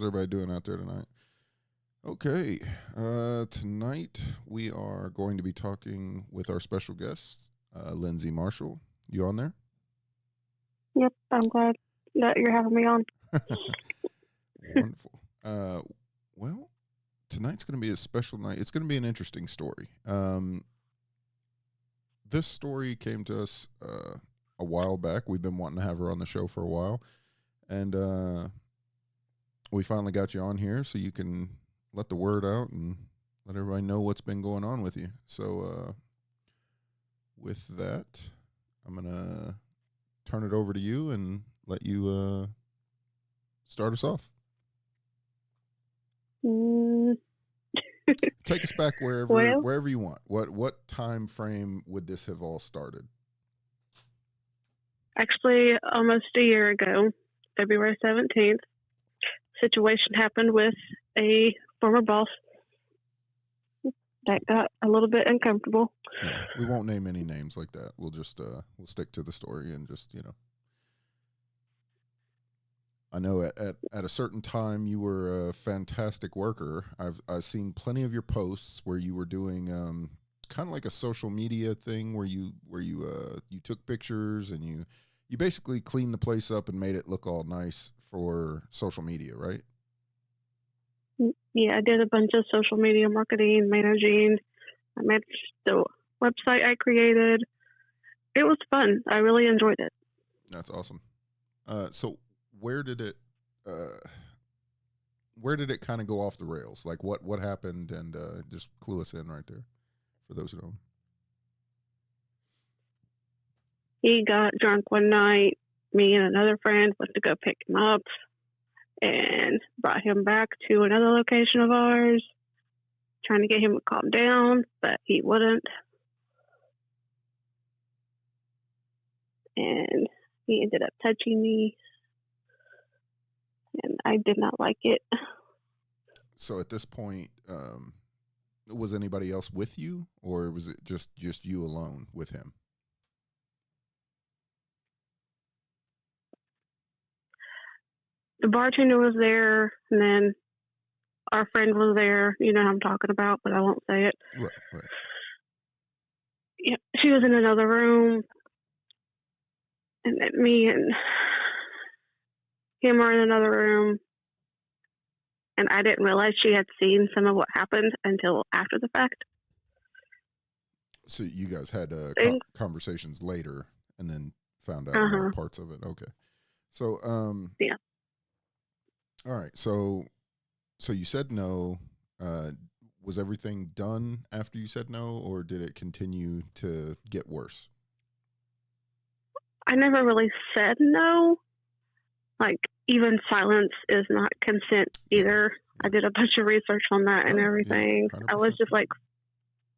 everybody doing out there tonight? Okay. Tonight we are going to be talking with our special guest, Lindsey Marshall. You on there? Yep, I'm glad that you're having me on. Wonderful. Well, tonight's going to be a special night. It's going to be an interesting story. This story came to us a while back. We've been wanting to have her on the show for a while. And we finally got you on here so you can let the word out and let everybody know what's been going on with you. So with that, I'm going to turn it over to you and let you start us off. Take us back wherever you want. What time frame would this have all started? Actually, almost a year ago, February 17th, situation happened with a former boss that got a little bit uncomfortable. Yeah, we won't name any names like that. We'll just we'll stick to the story and just, I know at a certain time you were a fantastic worker. I've seen plenty of your posts where you were doing kind of like a social media thing where you took pictures and you basically cleaned the place up and made it look all nice for social media, right? Yeah, I did a bunch of social media marketing, managing. I managed the website I created. It was fun. I really enjoyed it. That's awesome. So where did it kind of go off the rails? Like what happened, and just clue us in right there for those who don't. He got drunk one night. Me and another friend went to go pick him up and brought him back to another location of ours, trying to get him to calm down, but he wouldn't. And he ended up touching me, and I did not like it. So at this point, was anybody else with you, or was it just you alone with him? The bartender was there, and then our friend was there. You know who I'm talking about, but I won't say it. Right. Yeah, she was in another room, and then me and him were in another room, and I didn't realize she had seen some of what happened until after the fact. So you guys had conversations later, and then found out more parts of it. Okay. So yeah. All right. So you said no. Was everything done after you said no, or did it continue to get worse? I never really said no. Like, even silence is not consent either. Yeah. I did a bunch of research on that and everything. Yeah, I was just like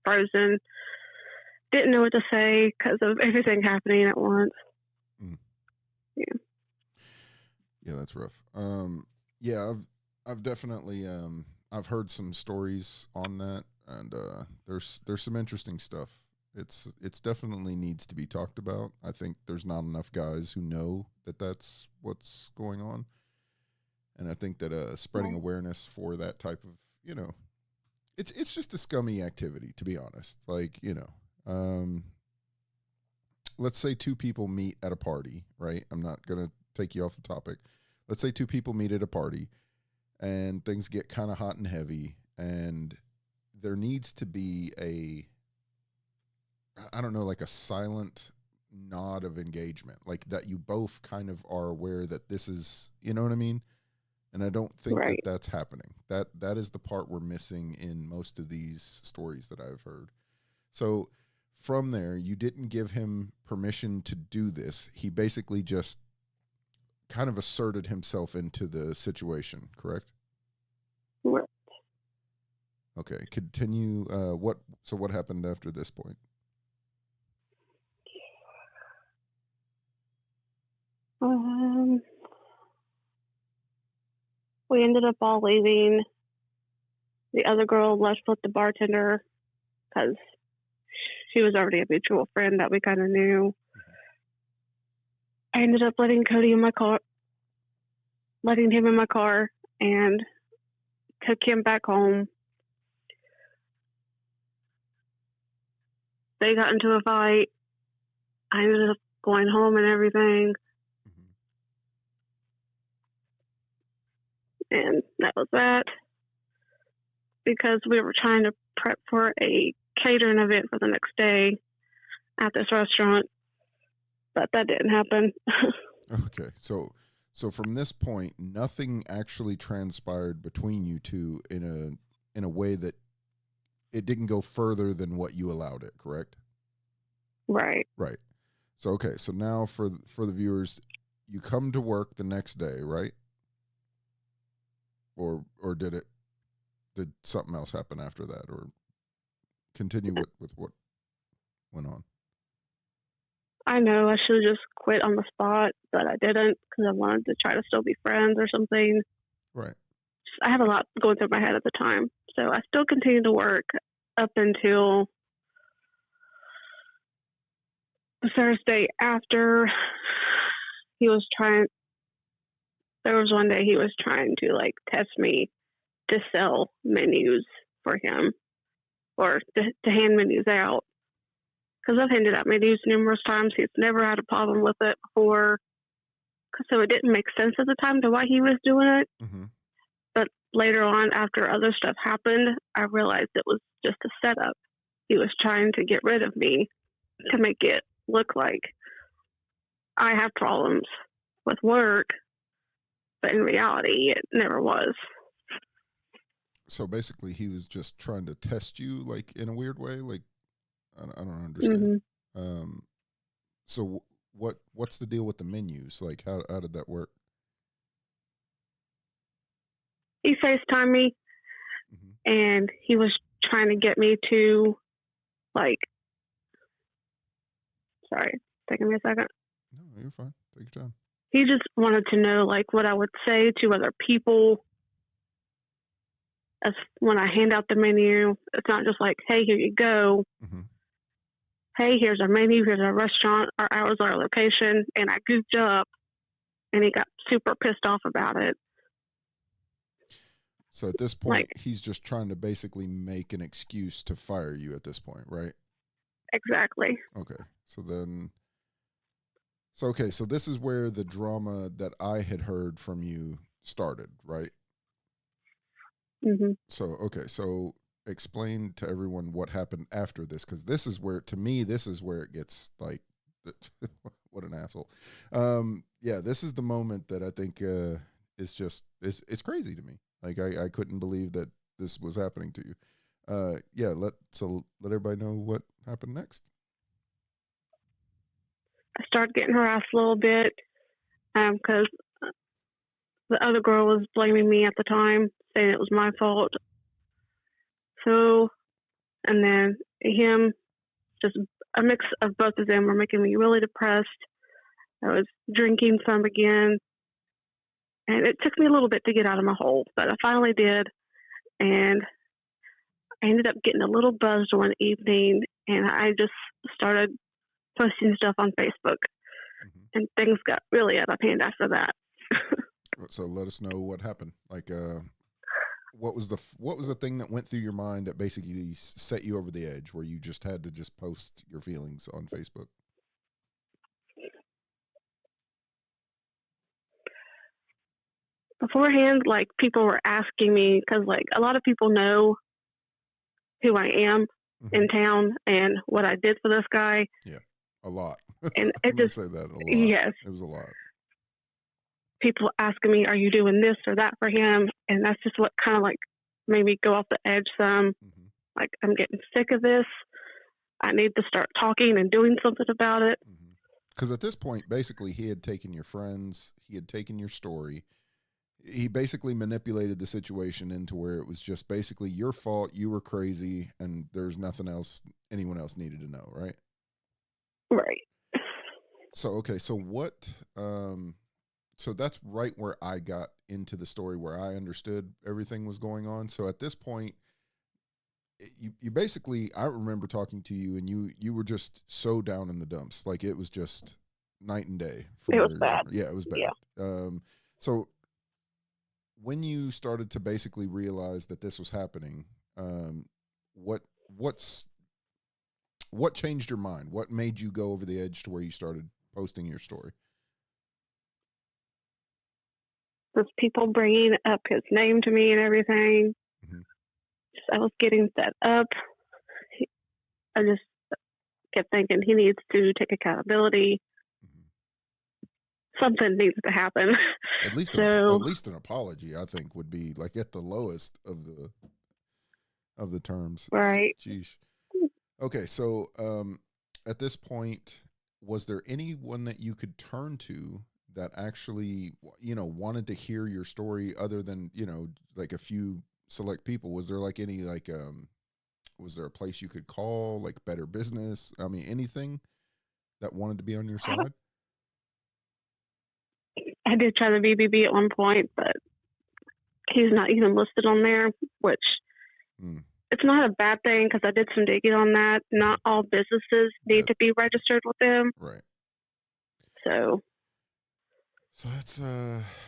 frozen. Didn't know what to say because of everything happening at once. Yeah. Yeah, that's rough. Yeah, I've definitely I've heard some stories on that, and there's some interesting stuff. It's definitely needs to be talked about. I think there's not enough guys who know that that's what's going on, and I think that spreading awareness for that type of, it's just a scummy activity, to be honest. Like, let's say two people meet at a party, right? I'm not gonna take you off the topic. Let's say two people meet at a party and things get kind of hot and heavy, and there needs to be like a silent nod of engagement, like that you both kind of are aware that this is, you know what I mean? And I don't think that that's happening. That is the part we're missing in most of these stories that I've heard. So from there, you didn't give him permission to do this. He basically just kind of asserted himself into the situation, correct? Right. Okay, continue. What happened after this point? We ended up all leaving. The other girl left with the bartender because she was already a mutual friend that we kind of knew. I ended up letting him in my car, and took him back home. They got into a fight. I ended up going home and everything. And that was that. Because we were trying to prep for a catering event for the next day at this restaurant. But that didn't happen. Okay. So from this point, nothing actually transpired between you two in a way that it didn't go further than what you allowed it, correct? Right. Right. So okay, so now for the viewers, you come to work the next day, right? Or did something else happen after that, or continue with what went on? I know I should have just quit on the spot, but I didn't because I wanted to try to still be friends or something. Right. I had a lot going through my head at the time. So I still continued to work up until the Thursday after there was one day he was trying to like test me to sell menus for him or to hand menus out. Because I've handed out menus numerous times. He's never had a problem with it before. So it didn't make sense at the time to why he was doing it. Mm-hmm. But later on, after other stuff happened, I realized it was just a setup. He was trying to get rid of me to make it look like I have problems with work. But in reality, it never was. So basically, he was just trying to test you, like in a weird way. Like I don't understand. Mm-hmm. So what's the deal with the menus? Like how did that work? He FaceTimed me, and he was trying to get me to, like, sorry, taking me a second. No, you're fine. Take your time. He just wanted to know, like, what I would say to other people as when I hand out the menu. It's not just like, hey, here you go. Mm-hmm. Hey, here's our menu, here's our restaurant, our hours, our location. And I goofed up, and he got super pissed off about it. So at this point, he's just trying to basically make an excuse to fire you at this point, right? Exactly. Okay. So this is where the drama that I had heard from you started, right? Mm-hmm. So explain to everyone what happened after this, because this is where it gets like, what an asshole. Yeah, this is the moment that I think is just, it's crazy to me. Like I couldn't believe that this was happening to you. Yeah, let everybody know what happened next. I started getting harassed a little bit because the other girl was blaming me at the time, saying it was my fault. So, and then him, just a mix of both of them were making me really depressed. I was drinking some again, and it took me a little bit to get out of my hole, but I finally did, and I ended up getting a little buzzed one evening, and I just started posting stuff on Facebook, and things got really out of hand after that. So let us know what happened. Like, what was the thing that went through your mind that basically set you over the edge, where you just had to just post your feelings on Facebook? Beforehand, like, people were asking me, because like a lot of people know who I am in town and what I did for this guy. Yeah, a lot. And it just say that a lot. Yes, it was a lot. People asking me, "Are you doing this or that for him?" And that's just what kind of like made me go off the edge some. Like, I'm getting sick of this. I need to start talking and doing something about it. Because at this point, basically, he had taken your friends, he had taken your story. He basically manipulated the situation into where it was just basically your fault. You were crazy, and there's nothing else anyone else needed to know, right? Right. So, okay. So what, so that's right where I got into the story, where I understood everything was going on. So at this point, you basically, I remember talking to you, and you were just so down in the dumps. Like, it was just night and day. It was bad. Yeah, it was bad. Yeah. So when you started to basically realize that this was happening, what what's what changed your mind? What made you go over the edge to where you started posting your story? Just people bringing up his name to me and everything. Mm-hmm. I was getting set up. I just kept thinking he needs to take accountability. Something needs to happen. At least an apology, I think, would be like at the lowest of the terms. Right. Jeez. Okay, so at this point, was there anyone that you could turn to that actually, wanted to hear your story other than, like a few select people? Was there like any like was there a place you could call, like Better Business? I mean, anything that wanted to be on your side? I did try the BBB at one point, but he's not even listed on there, which it's not a bad thing because I did some digging on that. Not all businesses need to be registered with them. Right. So that's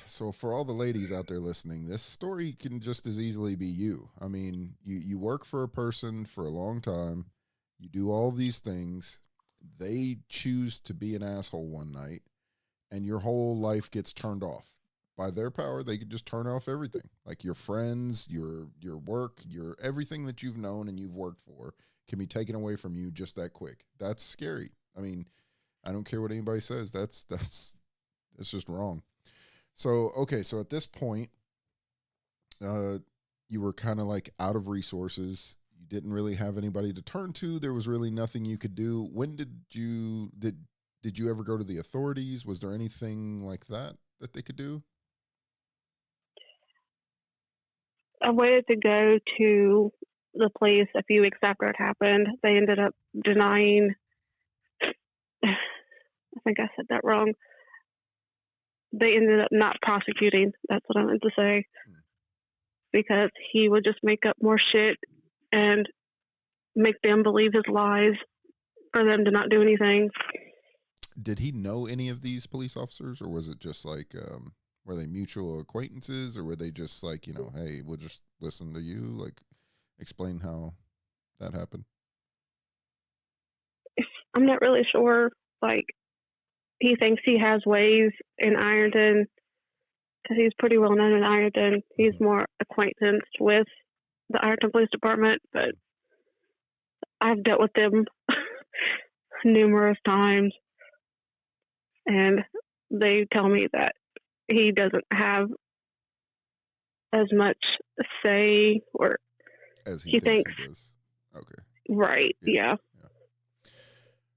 so for all the ladies out there listening, this story can just as easily be you. I mean, you work for a person for a long time, you do all these things, they choose to be an asshole one night, and your whole life gets turned off. By their power, they could just turn off everything. Like your friends, your work, your everything that you've known and you've worked for can be taken away from you just that quick. That's scary. I mean, I don't care what anybody says. That's just wrong. So, okay, so at this point, you were kind of like out of resources. You didn't really have anybody to turn to. There was really nothing you could do. When did you ever go to the authorities? Was there anything like that they could do? I waited to go to the police a few weeks after it happened. They ended up denying. I think I said that wrong. They ended up not prosecuting. That's what I meant to say. Because he would just make up more shit and make them believe his lies for them to not do anything. Did he know any of these police officers, or was it just like, were they mutual acquaintances, or were they just like, hey, we'll just listen to you, like explain how that happened? I'm not really sure. Like, he thinks he has ways in Ironton because he's pretty well known in Ironton. He's more acquaintanced with the Ironton Police Department, but I've dealt with them numerous times, and they tell me that he doesn't have as much say, or as he thinks he does. Okay. Right. Yeah.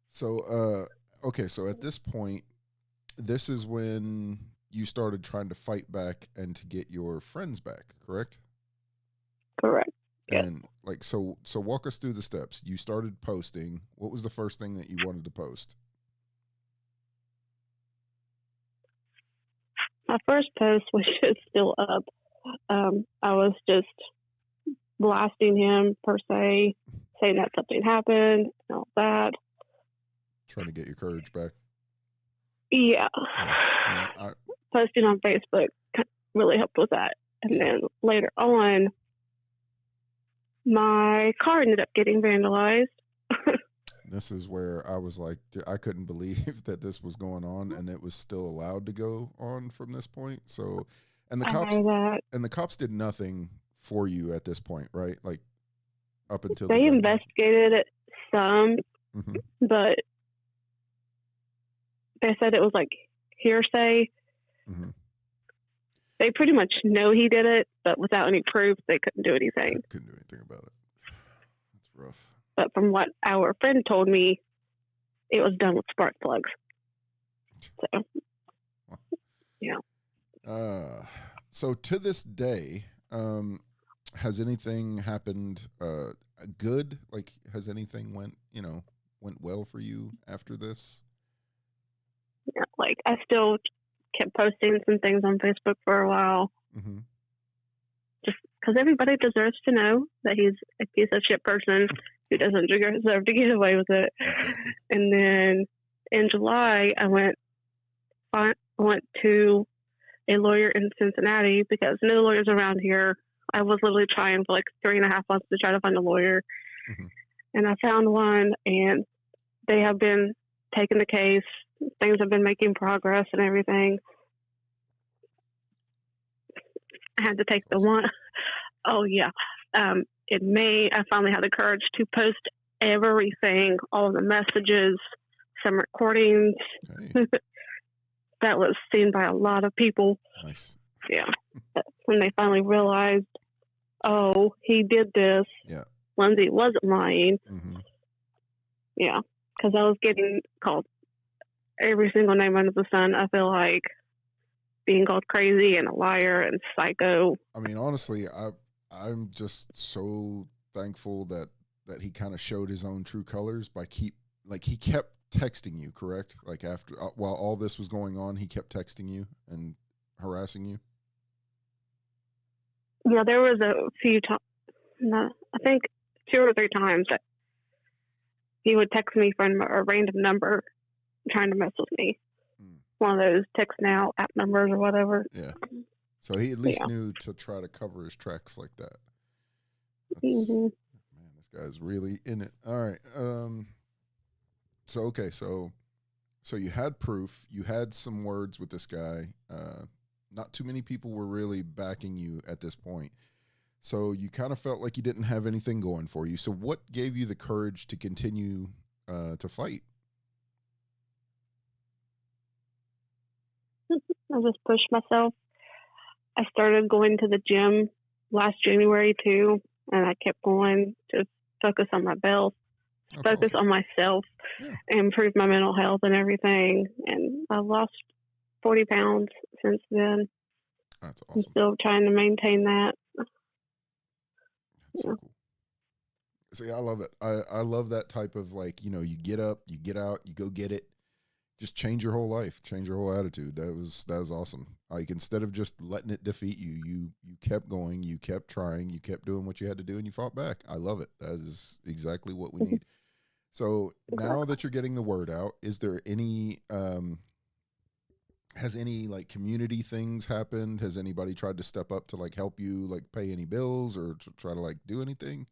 So, okay. So at this point, this is when you started trying to fight back and to get your friends back, correct? Correct. And like, so walk us through the steps. You started posting. What was the first thing that you wanted to post? My first post was just still up. I was just blasting him per se, saying that something happened and all that. Trying to get your courage back. Yeah. Posting on Facebook really helped with that. And then later on, my car ended up getting vandalized. This is where I was like, I couldn't believe that this was going on and it was still allowed to go on from this point. So, and the cops did nothing for you at this point, right? Like up until they investigated it some, but they said it was like hearsay. They pretty much know he did it, but without any proof, they couldn't do anything. Couldn't do anything about it. That's rough. But from what our friend told me, it was done with spark plugs. So, yeah. So to this day, has anything happened good? Like, has anything went well for you after this? Yeah, like I still kept posting some things on Facebook for a while. Just because everybody deserves to know that he's a piece of shit person who doesn't deserve to get away with it. And then in July, I went to a lawyer in Cincinnati because no lawyers around here. I was literally trying for like 3.5 months to try to find a lawyer. Mm-hmm. And I found one, and they have been taking the case. Things have been making progress and everything. I had to take the one. Oh, yeah. In May, I finally had the courage to post everything, all the messages, some recordings. Hey. That was seen by a lot of people. Nice. Yeah. When they finally realized, oh, he did this. Yeah. Lindsey wasn't lying. Mm-hmm. Yeah. Because I was getting called every single name under the sun. I feel like being called crazy and a liar and psycho. I mean, honestly, I'm just so thankful that he kind of showed his own true colors by he kept texting you, correct? Like after while all this was going on, he kept texting you and harassing you. Yeah, there was a few times. I think 2 or 3 times that he would text me from a random number trying to mess with me. One of those text now app numbers or whatever. Yeah. So he at least knew to try to cover his tracks like that. Man, this guy's really in it. All right. So you had proof. You had some words with this guy. Not too many people were really backing you at this point. So you kind of felt like you didn't have anything going for you. So what gave you the courage to continue to fight? I just pushed myself. I started going to the gym last January too, and I kept going to focus on my health, focus on myself, improve my mental health and everything. And I've lost 40 pounds since then. That's awesome. I'm still trying to maintain that. That's so cool. See, I love it. I love that type of you get up, you get out, you go get it. Just change your whole life, change your whole attitude. That was awesome. Like instead of just letting it defeat you, you kept going, you kept trying, you kept doing what you had to do, and you fought back. I love it. That is exactly what we need. So now that you're getting the word out, is there any has any community things happened? Has anybody tried to step up to help you pay any bills or to try to do anything?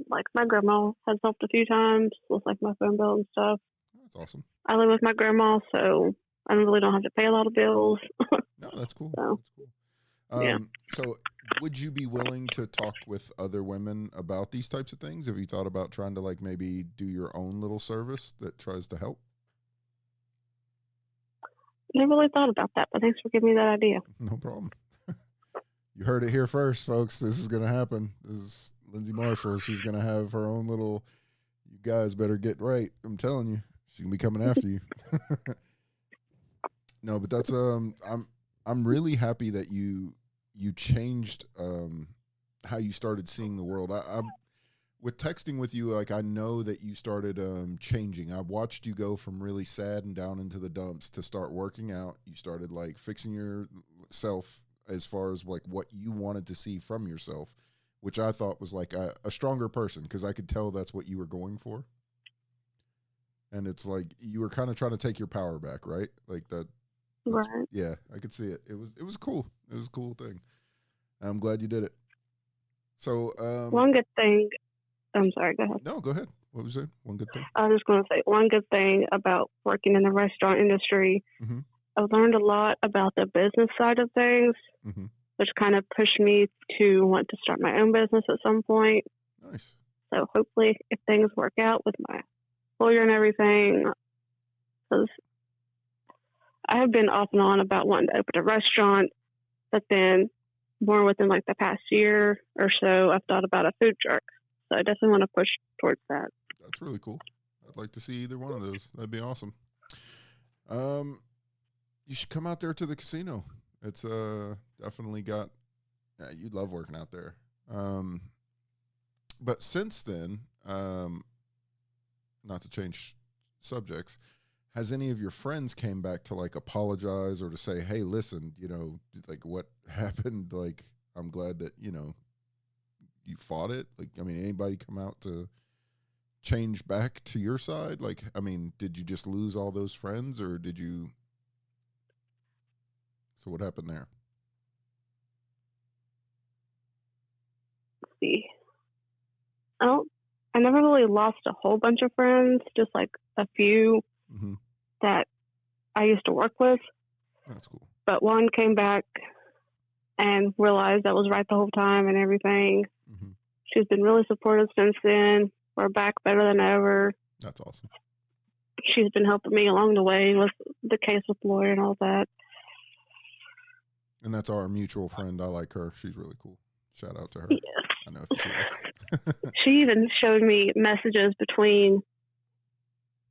Like my grandma has helped a few times with my phone bill and stuff. That's awesome. I live with my grandma, so I really don't have to pay a lot of bills. No, that's cool. So, that's cool. Yeah. So would you be willing to talk with other women about these types of things? Have you thought about trying to maybe do your own little service that tries to help? Never really thought about that, but thanks for giving me that idea. No problem. You heard it here first, folks. This is going to happen. This is Lindsey Marshall. She's going to have her own little, you guys better get right. I'm telling you, she's going to be coming after you. No, but that's, I'm really happy that you changed, how you started seeing the world. I with texting with you, I know that you started, changing. I watched you go from really sad and down into the dumps to start working out. You started fixing yourself as far as what you wanted to see from yourself, which I thought was a stronger person, because I could tell that's what you were going for. And it's you were kind of trying to take your power back, right? That. Right. Yeah, I could see it. It was cool. It was a cool thing. I'm glad you did it. So one good thing. I'm sorry. Go ahead. No, go ahead. What was it? One good thing. I was just going to say one good thing about working in the restaurant industry. Mm-hmm. I learned a lot about the business side of things, mm-hmm. which kind of pushed me to want to start my own business at some point. Nice. So hopefully, if things work out with my lawyer and everything, because I have been off and on about wanting to open a restaurant, but then more within the past year or so, I've thought about a food truck. So I definitely want to push towards that. That's really cool. I'd like to see either one of those. That'd be awesome. You should come out there to the casino. It's definitely got. Yeah, you'd love working out there. But since then, not to change subjects, has any of your friends came back to apologize or to say, hey, listen, what happened? I'm glad that, you fought it. Anybody come out to change back to your side? Did you just lose all those friends, or did you So what happened there? Let's see. I don't. I never really lost a whole bunch of friends, just like a few Mm-hmm. that I used to work with. That's cool. But one came back and realized I was right the whole time and everything. Mm-hmm. She's been really supportive since then. We're back better than ever. That's awesome. She's been helping me along the way with the case with the lawyer and all that. And that's our mutual friend. I like her. She's really cool. Shout out to her. Yes. I know if you see this. She even showed me messages between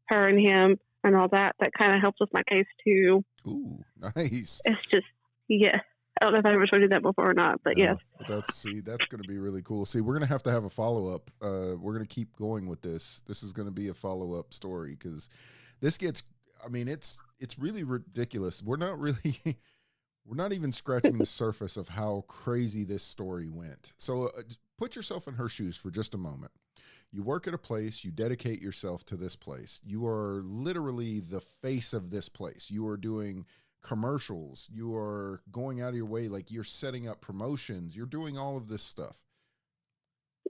her and him and all that kind of helps with my case too. Ooh, nice. It's just, yeah. I don't know if I ever showed you that before or not, but yes. That's going to be really cool. See, we're going to have a follow-up. We're going to keep going with this. This is going to be a follow-up story because this gets, I mean, it's really ridiculous. We're not even scratching the surface of how crazy this story went. So put yourself in her shoes for just a moment. You work at a place, you dedicate yourself to this place. You are literally the face of this place. You are doing commercials. You are going out of your way. Like you're setting up promotions. You're doing all of this stuff.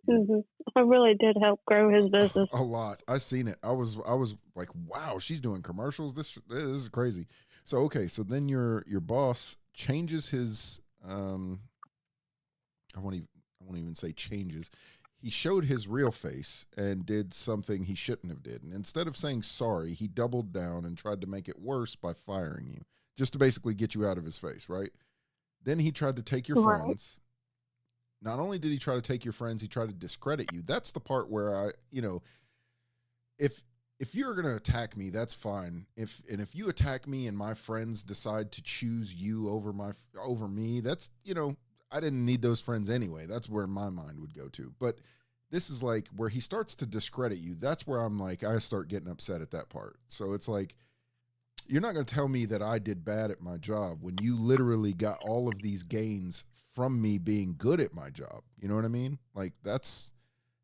Mm-hmm. I really did help grow his business. A lot. I seen it. I was like, wow, she's doing commercials. This is crazy. So, okay. So then your boss changes his, I won't even say changes. He showed his real face and did something he shouldn't have did. And instead of saying sorry, he doubled down and tried to make it worse by firing you, just to basically get you out of his face, right? Then he tried to take your friends. Not only did he try to take your friends, he tried to discredit you. That's the part where if you're going to attack me, that's fine. If you attack me and my friends decide to choose you over me, that's, I didn't need those friends anyway. That's where my mind would go to. But this is like where he starts to discredit you. That's where I'm like, I start getting upset at that part. So it's like, you're not going to tell me that I did bad at my job when you literally got all of these gains from me being good at my job. You know what I mean? Like that's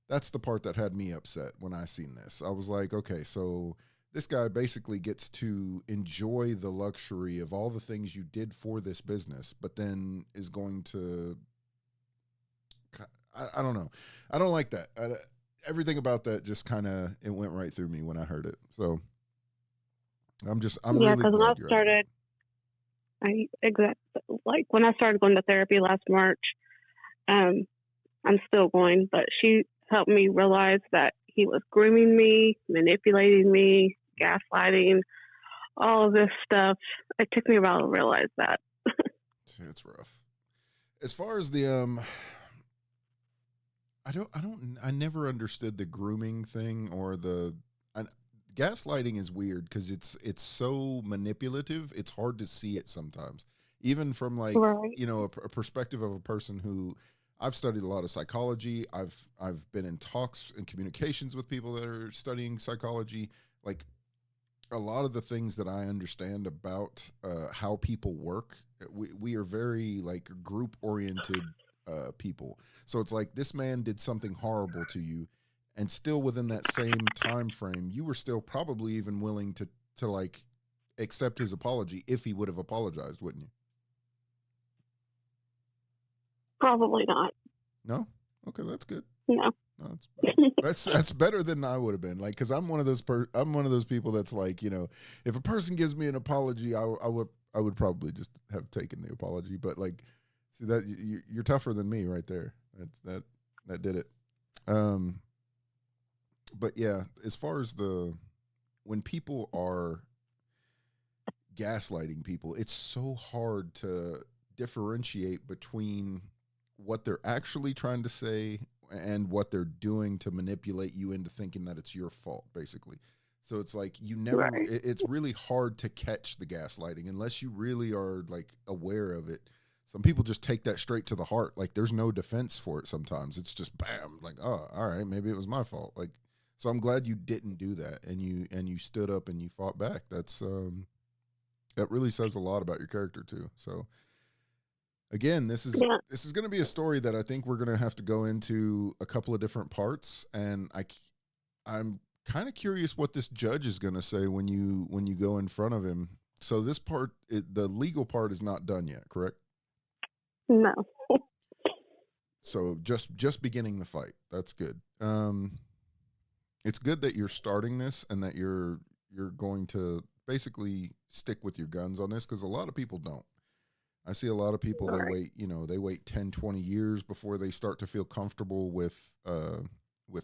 the part that had me upset when I seen this. I was like, okay, so this guy basically gets to enjoy the luxury of all the things you did for this business, but then is going to, I don't know. I don't like that. Everything about that just kind of, it went right through me when I heard it. So I'm really glad when I started, like when I started going to therapy last March, I'm still going, but she helped me realize that he was grooming me, manipulating me, gaslighting, all of this stuff. It took me a while to realize that. It's rough. As far as the I never understood the grooming thing or gaslighting is weird because it's so manipulative. It's hard to see it sometimes, even from like right. A perspective of a person who I've studied a lot of psychology. I've been in talks and communications with people that are studying psychology. Like a lot of the things that I understand about how people work, we are very like group oriented people. So it's like this man did something horrible to you, and still within that same time frame, you were still probably even willing to like accept his apology if he would have apologized, wouldn't you? Probably not. No? Okay, that's good. No. No, that's better than I would have been. Like, because I'm one of those people that's like, if a person gives me an apology, I would probably just have taken the apology. But like, see that you're tougher than me right there. That did it. But yeah, as far as when people are gaslighting people, it's so hard to differentiate between what they're actually trying to say and what they're doing to manipulate you into thinking that it's your fault, basically. So it's like it's really hard to catch the gaslighting unless you really are like aware of it. Some people just take that straight to the heart. Like there's no defense for it sometimes. It's just bam, like, oh, all right, maybe it was my fault. Like, so I'm glad you didn't do that and you stood up and you fought back. That's that really says a lot about your character too. So again, this is going to be a story that I think we're going to have to go into a couple of different parts, and I'm kind of curious what this judge is going to say when you go in front of him. So this part, the legal part is not done yet, correct? No. So just beginning the fight. That's good. It's good that you're starting this and that you're going to basically stick with your guns on this, because a lot of people don't. I see a lot of people, they Right. wait, they wait 10, 20 years before they start to feel comfortable with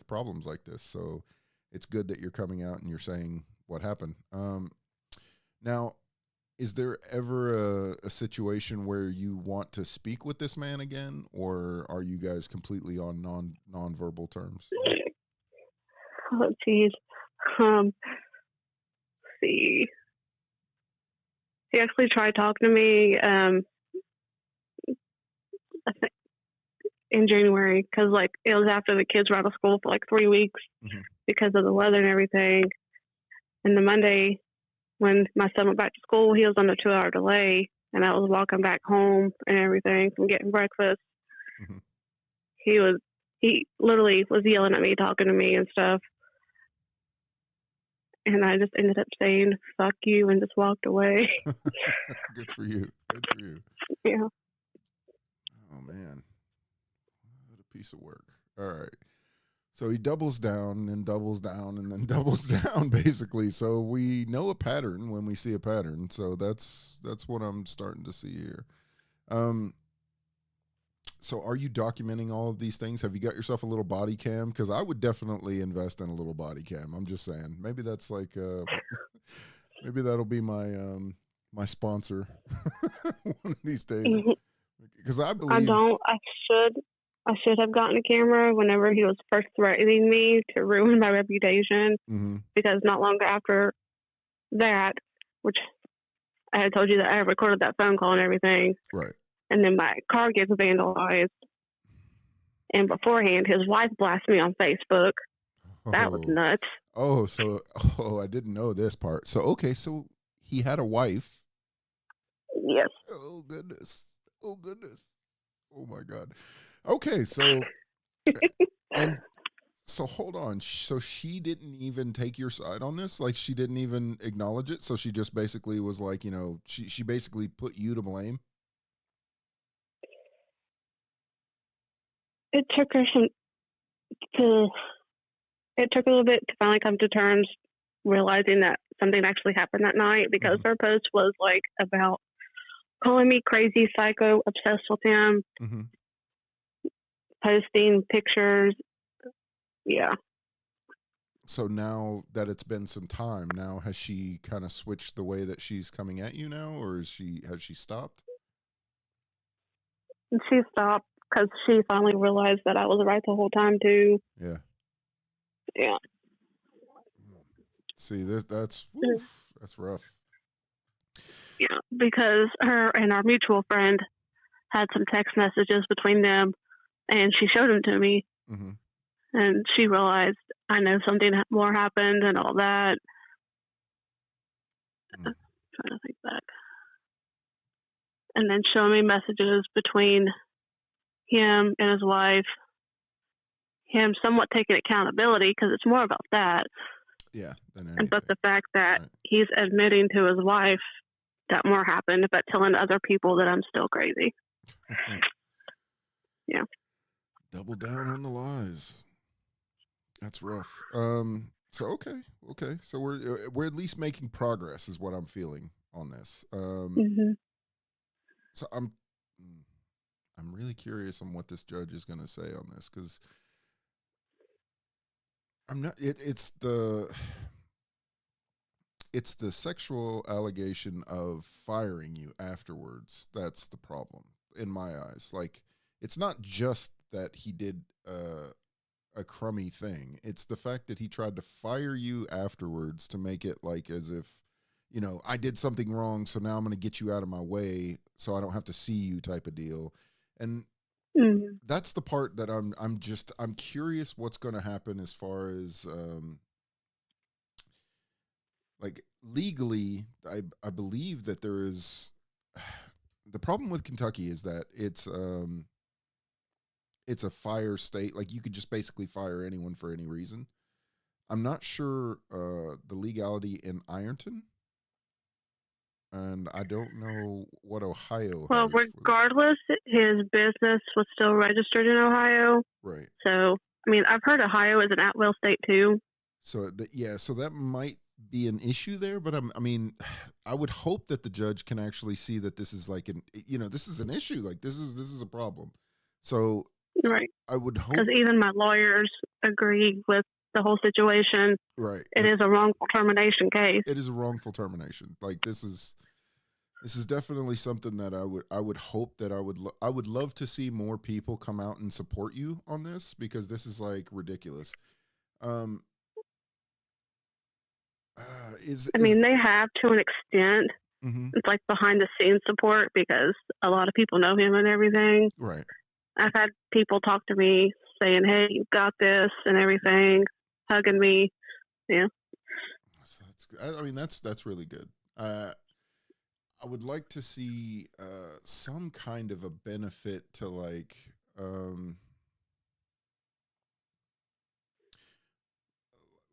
problems like this. So it's good that you're coming out and you're saying what happened. Now, is there ever a situation where you want to speak with this man again, or are you guys completely on non-verbal terms? Oh, geez. Let's see. He actually tried talking to me. I think in January, because like it was after the kids were out of school for like 3 weeks Mm-hmm. because of the weather and everything. And the Monday when my son went back to school, he was on a 2-hour delay, and I was walking back home and everything from getting breakfast. Mm-hmm. He literally was yelling at me, talking to me and stuff. And I just ended up saying, fuck you, and just walked away. Good for you. Good for you. Yeah. Oh, man. What a piece of work. All right. So he doubles down and doubles down and then doubles down, basically. So we know a pattern when we see a pattern. So that's what I'm starting to see here. So are you documenting all of these things? Have you got yourself a little body cam? Because I would definitely invest in a little body cam. I'm just saying. Maybe that's like maybe that'll be my sponsor one of these days. Because I believe I should have gotten a camera whenever he was first threatening me to ruin my reputation. Mm-hmm. Because not long after that, which I had told you that I recorded that phone call and everything. Right. And then my car gets vandalized. And beforehand, his wife blasted me on Facebook. That was nuts. I didn't know this part. So, okay, so he had a wife. Yes. Oh, goodness. Oh, goodness. Oh, my God. Okay, so, and so hold on. So she didn't even take your side on this? Like, she didn't even acknowledge it? So she just basically was like, she basically put you to blame? It took her it took a little bit to finally come to terms realizing that something actually happened that night, because her post was like about calling me crazy, psycho, obsessed with him, posting pictures. Yeah. So now that it's been some time, now has she kind of switched the way that she's coming at you now, or has she stopped? And she stopped because she finally realized that I was right the whole time too. Yeah. Yeah. See, that's rough. Yeah, because her and our mutual friend had some text messages between them, and she showed them to me. Mm-hmm. And she realized I know something more happened and all that. I'm trying to think back. And then showing me messages between him and his wife, him somewhat taking accountability, because it's more about that. Yeah, than anything. But the fact that he's admitting to his wife that more happened, but telling other people that I'm still crazy. Yeah. Double down on the lies. That's rough. So okay. So we're at least making progress, is what I'm feeling on this. So I'm really curious on what this judge is going to say on this, because I'm not. It's the sexual allegation of firing you afterwards. That's the problem in my eyes. Like, it's not just that he did a crummy thing. It's the fact that he tried to fire you afterwards to make it like as if, I did something wrong, so now I'm going to get you out of my way so I don't have to see you type of deal. And that's the part that I'm curious what's going to happen as far as like legally. I believe that there is the problem with Kentucky is that it's a fire state. Like, you could just basically fire anyone for any reason. I'm not sure the legality in Ironton. and I don't know what Ohio Well, has for. regardless, his business was still registered in Ohio. Right. So, I mean, I've heard Ohio is an at-will state too. So yeah, so that might be an issue there, but I mean, I would hope that the judge can actually see that this is like this is an issue, like this is a problem. So Right. I would hope. Because even my lawyers agree with the whole situation. Right. It is a wrongful termination case. It is a wrongful termination. Like this is definitely something that I would hope that I would love to see more people come out and support you on this, because this is like ridiculous. Um, I is mean, they have to an extent. mhm. It's like behind the scenes support because a lot of people know him and everything. Right. I've had people talk to me saying, "Hey, you got this," and everything, hugging me. Yeah. So I mean, that's really good. I would like to see some kind of a benefit to um,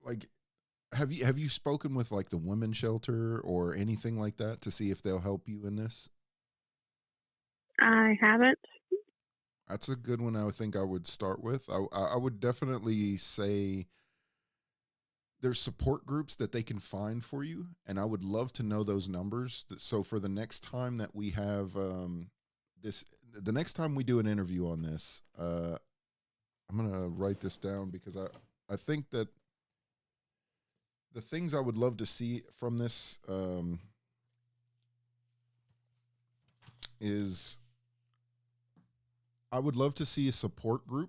like have you spoken with like the women's shelter or anything like that to see if they'll help you in this? I haven't. That's a good one. I would think I would start with. I would definitely say there's support groups that they can find for you, and I would love to know those numbers. So for the next time that we have this, the next time we do an interview on this, I'm gonna write this down because I think that the things I would love to see from this is I would love to see a support group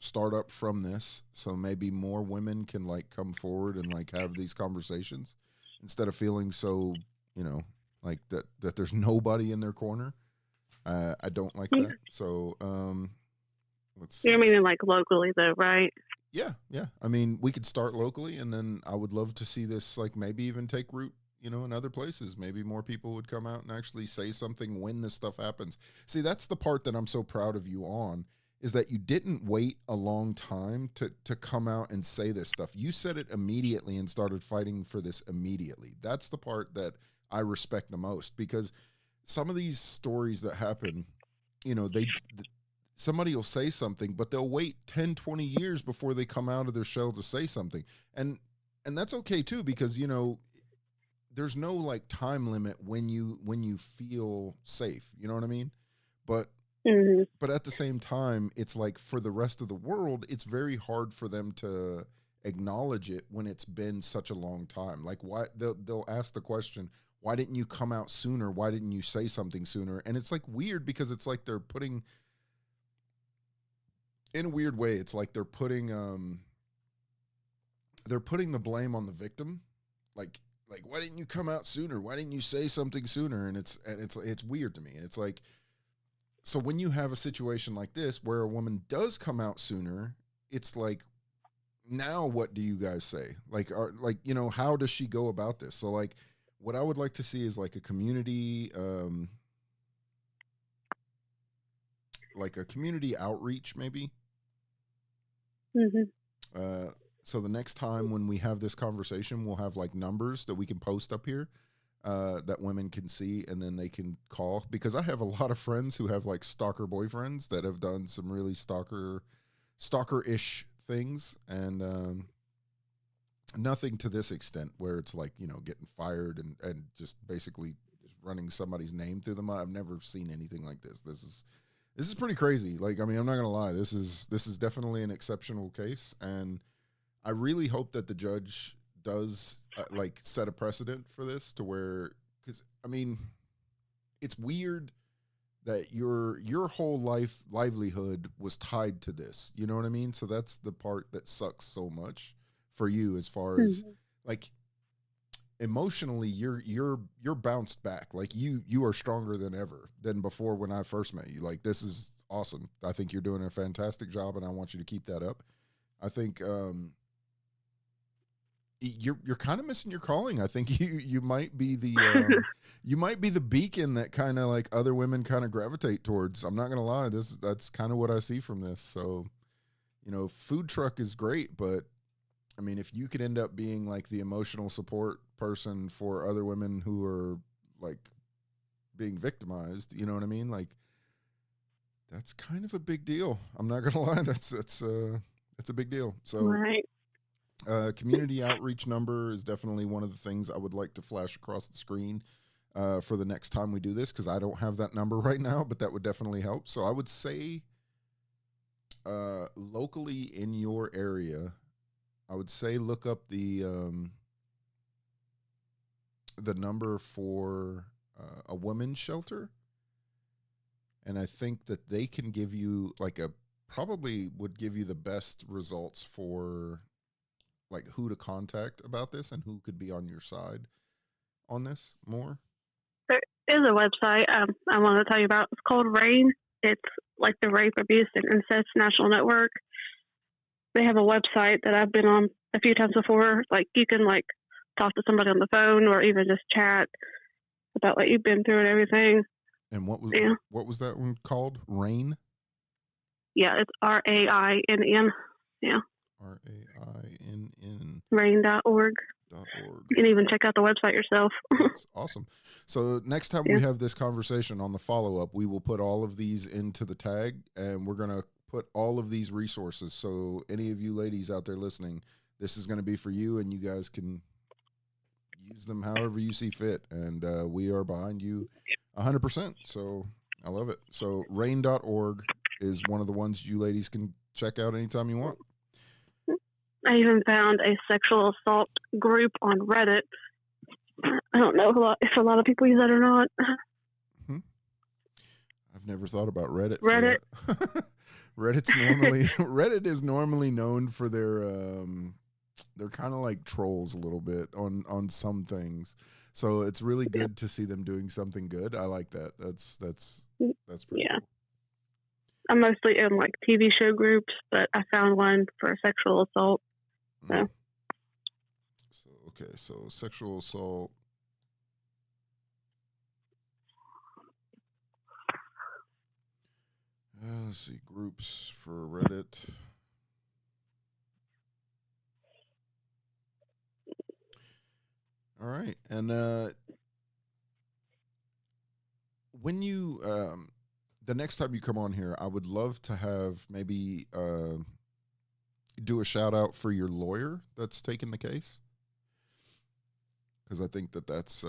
start up from this, so maybe more women can like come forward and like have these conversations instead of feeling so, you know, like that there's nobody in their corner. I don't like that. So let's You're see. meaning like locally, though, right? Yeah, yeah. I mean, we could start locally, and then I would love to see this like maybe even take root, in other places. Maybe more people would come out and actually say something when this stuff happens. See, that's the part that I'm so proud of you on, is that you didn't wait a long time to come out and say this stuff. You said it immediately and started fighting for this immediately. That's the part that I respect the most, because some of these stories that happen, they somebody will say something, but they'll wait 10, 20 years before they come out of their shell to say something. And that's okay too, because there's no like time limit when you feel safe, you know what I mean? But Mm-hmm. but at the same time, it's like for the rest of the world, it's very hard for them to acknowledge it when it's been such a long time. Like, why they'll ask the question, why didn't you come out sooner? Why didn't you say something sooner? And it's like weird, because it's like they're putting, in a weird way, it's like they're putting the blame on the victim. Like why didn't you come out sooner? Why didn't you say something sooner? And it's weird to me. It's like, so when you have a situation like this where a woman does come out sooner, it's like, now what do you guys say? How does she go about this? So like, what I would like to see is like a community outreach maybe. Mm-hmm. So the next time when we have this conversation, we'll have like numbers that we can post up here, that women can see, and then they can call, because I have a lot of friends who have like stalker boyfriends that have done some really stalker-ish things, and nothing to this extent where it's like, getting fired and just basically just running somebody's name through them. I've never seen anything like this. This is pretty crazy. Like, I mean, I'm not gonna lie. This is definitely an exceptional case, and I really hope that the judge does like set a precedent for this, to where, because I mean, it's weird that your whole livelihood was tied to this. You know what I mean? So that's the part that sucks so much for you, as far as Mm-hmm. like emotionally, you're bounced back. Like you are stronger than ever than before when I first met you. Like, this is awesome. I think you're doing a fantastic job, and I want you to keep that up. I think you're kind of missing your calling. I think you might be the beacon that kind of like other women kind of gravitate towards. I'm not gonna lie, that's kind of what I see from this. So, food truck is great, but I mean, if you could end up being like the emotional support person for other women who are like being victimized. You know what I mean? Like that's kind of a big deal. I'm not gonna lie. That's a big deal. So Right. community outreach number is definitely one of the things I would like to flash across the screen for the next time we do this, because I don't have that number right now, but that would definitely help. So I would say locally in your area, I would say look up the number for a women's shelter, and I think that they can give you like a probably would give you the best results for like who to contact about this and who could be on your side on this more. There is a website I want to tell you about. It's called RAIN. It's like the Rape, Abuse, and Incest National Network. They have a website that I've been on a few times before. Like you can like talk to somebody on the phone or even just chat about what you've been through and everything. And what was that one called? Rain? Yeah, it's RAINN. Yeah. RAINN. RAIN.org. You can even check out the website yourself. That's awesome. So next time we have this conversation on the follow-up, we will put all of these into the tag, and we're going to put all of these resources. So any of you ladies out there listening, this is going to be for you, and you guys can use them however you see fit. And we are behind you 100%. So I love it. So rain.org is one of the ones you ladies can check out anytime you want. I even found a sexual assault group on Reddit. I don't know if a lot of people use that or not. I've never thought about Reddit. Reddit. Reddit is normally known for their they're kind of like trolls a little bit on some things. So it's really good to see them doing something good. I like that. That's pretty cool. I'm mostly in like TV show groups, but I found one for sexual assault. So sexual assault. Let's see, groups for Reddit. All right, and when you the next time you come on here, I would love to have maybe do a shout out for your lawyer that's taking the case, because I think that's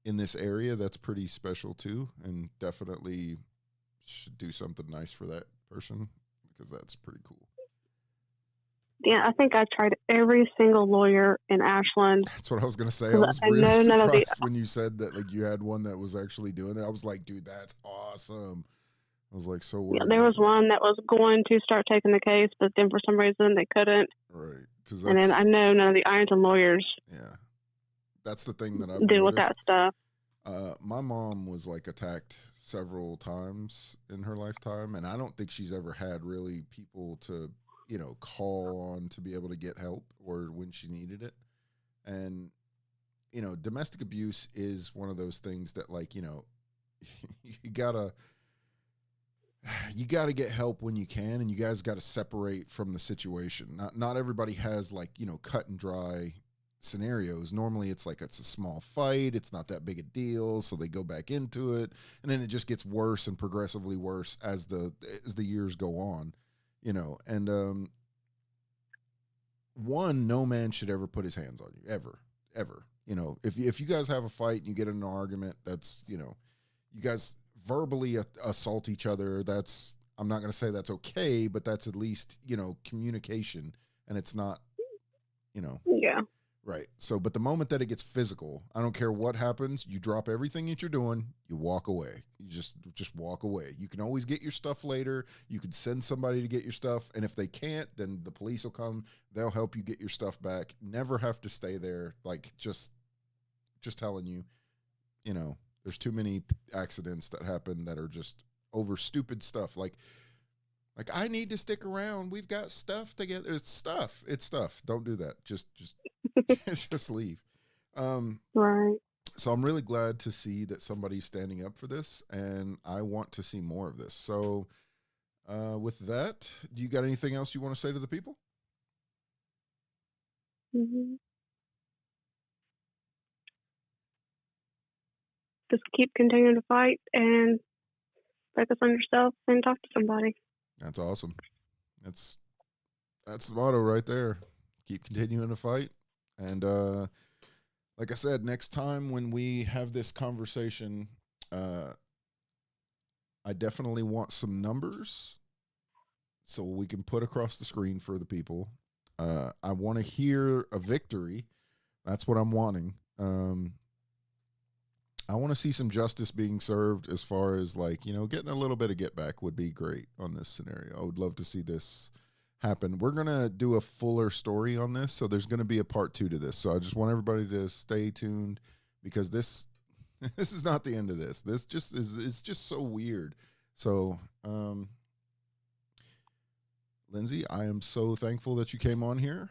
in this area that's pretty special too, and definitely should do something nice for that person because that's pretty cool. Yeah, I think I tried every single lawyer in Ashland. That's what I was going to say. I was really surprised when you said that like you had one that was actually doing it. I was like, dude, that's awesome. I was like, so yeah, there was one that was going to start taking the case, but then for some reason they couldn't. Right. And then I know none of the Ironton lawyers. Yeah. That's the thing that I've deal with that stuff. My mom was like attacked several times in her lifetime, and I don't think she's ever had really people to, call on to be able to get help or when she needed it. And, domestic abuse is one of those things that like, you gotta get help when you can, and you guys got to separate from the situation. Not everybody has like, cut and dry scenarios. Normally it's like it's a small fight, it's not that big a deal, so they go back into it, and then it just gets worse and progressively worse as the years go on, and no man should ever put his hands on you ever. If you guys have a fight and you get in an argument, that's you guys verbally assault each other, that's, I'm not going to say that's okay, but that's at least communication, and it's not yeah. Right. So, but the moment that it gets physical, I don't care what happens. You drop everything that you're doing. You walk away. You just walk away. You can always get your stuff later. You can send somebody to get your stuff. And if they can't, then the police will come. They'll help you get your stuff back. Never have to stay there. Like just telling you, there's too many accidents that happen that are just over stupid stuff. Like I need to stick around. We've got stuff together. It's stuff. Don't do that. Just just leave. Right. So I'm really glad to see that somebody's standing up for this, and I want to see more of this. So with that, do you got anything else you want to say to the people? Mm-hmm. just keep continuing to fight and focus on yourself and talk to somebody. That's awesome. That's the motto right there. Keep continuing to fight. And like I said, next time when we have this conversation, I definitely want some numbers so we can put across the screen for the people. I want to hear a victory. That's what I'm wanting. I want to see some justice being served as far as, like, getting a little bit of get back would be great on this scenario. I would love to see this happen. We're going to do a fuller story on this, so there's going to be a part 2 to this. So I just want everybody to stay tuned, because this is not the end of this. This just it's just so weird. So, Lindsey, I am so thankful that you came on here.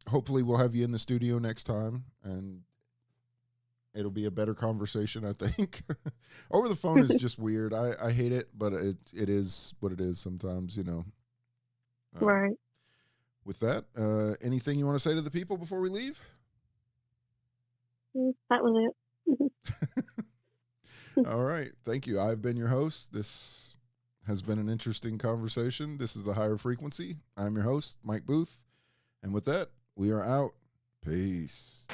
Hopefully we'll have you in the studio next time, and it'll be a better conversation, I think. Over the phone is just weird. I hate it, but it is what it is sometimes, Right. With that, anything you want to say to the people before we leave? That was it. All right. Thank you. I've been your host. This has been an interesting conversation. This is The Higher Frequency. I'm your host, Mike Booth. And with that, we are out. Peace.